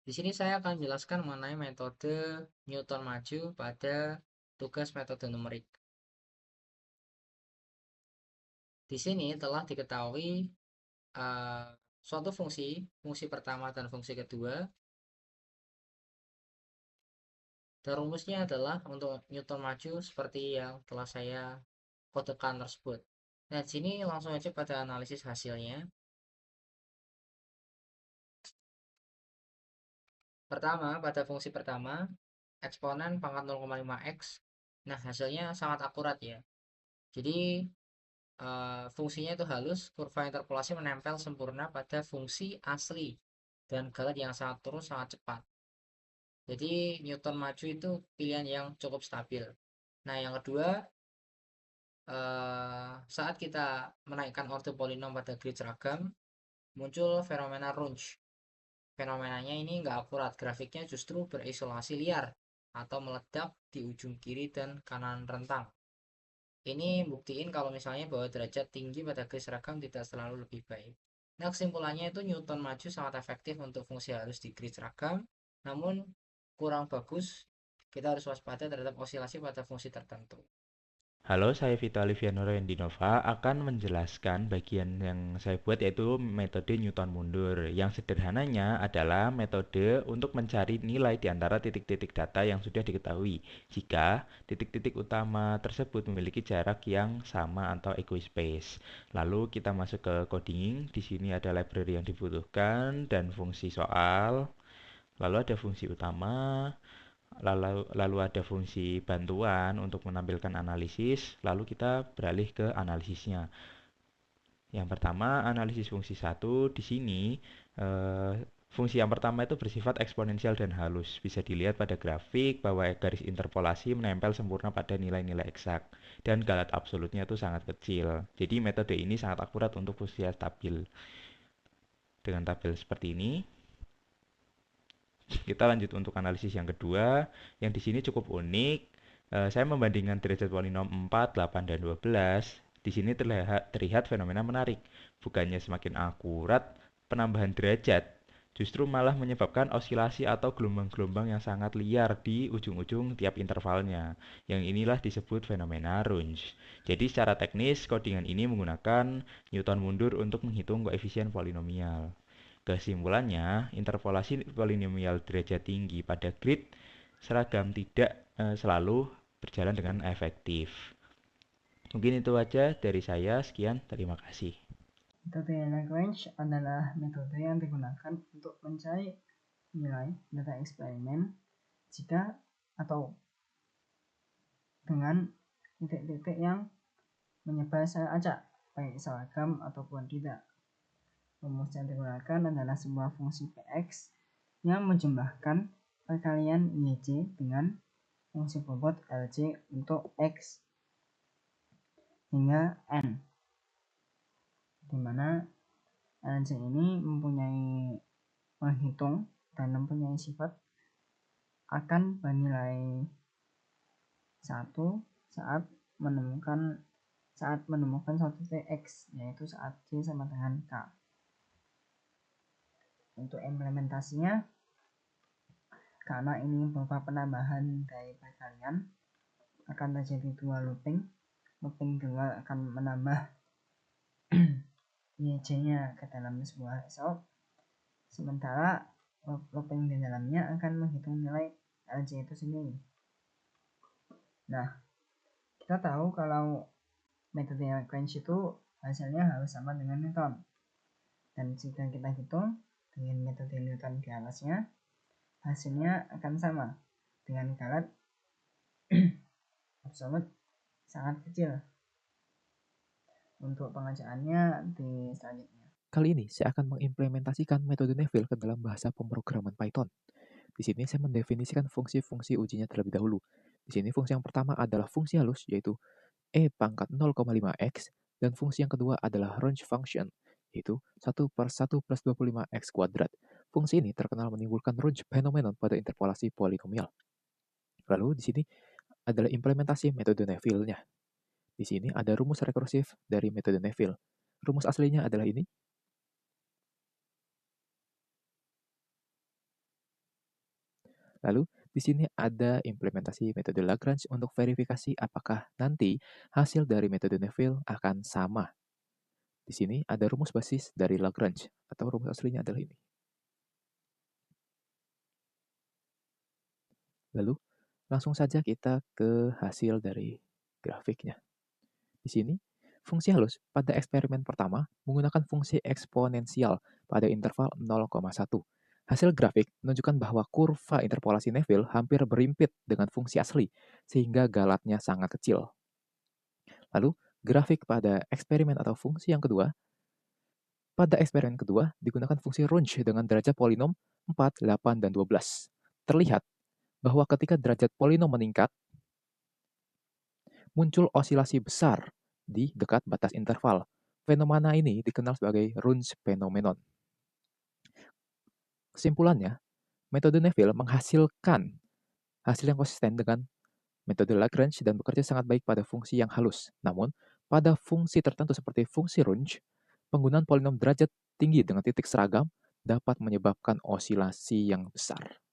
Di sini saya akan menjelaskan mengenai metode Newton maju pada tugas metode numerik. Di sini telah diketahui uh, suatu fungsi pertama dan fungsi kedua, dan rumusnya adalah untuk Newton maju seperti yang telah saya kodekan tersebut. Nah, di sini langsung aja pada analisis hasilnya. Pertama, pada fungsi pertama, eksponen pangkat 0,5x. Nah, hasilnya sangat akurat ya. Jadi, fungsinya itu halus, kurva interpolasi menempel sempurna pada fungsi asli dan galet yang sangat turun sangat cepat. Jadi Newton maju itu pilihan yang cukup stabil. Nah, yang kedua, saat kita menaikkan order polinom pada grid seragam, muncul fenomena Runge. Fenomenanya ini nggak akurat, grafiknya justru berisolasi liar atau meledak di ujung kiri dan kanan rentang. Ini buktiin kalau misalnya bahwa derajat tinggi pada garis seragam tidak selalu lebih baik. Nah, kesimpulannya itu Newton maju sangat efektif untuk fungsi halus di grid seragam, namun kurang bagus. Kita harus waspada terhadap osilasi pada fungsi tertentu. Halo, saya Vito Aliviano Rendinova akan menjelaskan bagian yang saya buat yaitu metode Newton mundur. Yang sederhananya adalah metode untuk mencari nilai di antara titik-titik data yang sudah diketahui. Jika titik-titik utama tersebut memiliki jarak yang sama atau equispace. Lalu kita masuk ke coding. Di sini ada library yang dibutuhkan dan fungsi soal. Lalu ada fungsi utama, lalu ada fungsi bantuan untuk menampilkan analisis, lalu kita beralih ke analisisnya. Yang pertama, analisis fungsi satu di sini eh, fungsi yang pertama itu bersifat eksponensial dan halus. Bisa dilihat pada grafik bahwa garis interpolasi menempel sempurna pada nilai-nilai eksak dan galat absolutnya itu sangat kecil. Jadi metode ini sangat akurat untuk fungsi stabil. Dengan tabel seperti ini, kita lanjut untuk analisis yang kedua, yang di sini cukup unik. Saya membandingkan derajat polinom 4, 8, dan 12. Di sini terlihat fenomena menarik. Bukannya semakin akurat, penambahan derajat justru malah menyebabkan osilasi atau gelombang-gelombang yang sangat liar di ujung-ujung tiap intervalnya. Yang inilah disebut fenomena Runge. Jadi secara teknis, codingan ini menggunakan Newton mundur untuk menghitung koefisien polinomial. Kesimpulannya, interpolasi polinomial derajat tinggi pada grid seragam tidak selalu berjalan dengan efektif. Mungkin itu aja dari saya. Sekian, terima kasih. Metode Lagrange adalah metode yang digunakan untuk mencari nilai data eksperimen jika atau dengan titik-titik yang menyebar secara acak, baik seragam ataupun tidak. Rumus yang digunakan adalah sebuah fungsi px yang menjumlahkan perkalian yj dengan fungsi bobot lj untuk x hingga n, di mana lj ini mempunyai menghitung dan mempunyai sifat akan bernilai 1 saat menemukan suatu titik x, yaitu saat j sama dengan k. Untuk implementasinya, karena ini berupa penambahan dari perkalian, akan terjadi dua looping. Looping kedua akan menambah yj-nya ke dalam sebuah result, sementara looping di dalamnya akan menghitung nilai lj itu sendiri. Nah, kita tahu kalau metode Lagrange itu hasilnya harus sama dengan Newton, dan jika kita hitung dengan metode Newton di atasnya, hasilnya akan sama dengan galat absolut sangat kecil. Untuk pengerjaannya di selanjutnya. Kali ini saya akan mengimplementasikan metode Neville ke dalam bahasa pemrograman Python. Di sini saya mendefinisikan fungsi-fungsi ujinya terlebih dahulu. Di sini fungsi yang pertama adalah fungsi halus, yaitu e pangkat 0,5x, dan fungsi yang kedua adalah range function, yaitu 1 per 1 plus 25x kuadrat. Fungsi ini terkenal menimbulkan range phenomenon pada interpolasi polinomial. Lalu di sini adalah implementasi metode Neville-nya. Di sini ada rumus rekursif dari metode Neville. Rumus aslinya adalah ini. Lalu, di sini ada implementasi metode Lagrange untuk verifikasi apakah nanti hasil dari metode Neville akan sama. Di sini ada rumus basis dari Lagrange, atau rumus aslinya adalah ini. Lalu, langsung saja kita ke hasil dari grafiknya. Di sini, fungsi halus pada eksperimen pertama menggunakan fungsi eksponensial pada interval 0,1. Hasil grafik menunjukkan bahwa kurva interpolasi Neville hampir berimpit dengan fungsi asli, sehingga galatnya sangat kecil. Lalu, grafik pada eksperimen atau fungsi yang kedua. Pada eksperimen kedua, digunakan fungsi Runge dengan derajat polinom 4, 8, dan 12. Terlihat bahwa ketika derajat polinom meningkat, muncul osilasi besar di dekat batas interval. Fenomena ini dikenal sebagai Runge phenomenon. Kesimpulannya, metode Neville menghasilkan hasil yang konsisten dengan metode Lagrange dan bekerja sangat baik pada fungsi yang halus. Namun, pada fungsi tertentu seperti fungsi Runge, penggunaan polinom derajat tinggi dengan titik seragam dapat menyebabkan osilasi yang besar.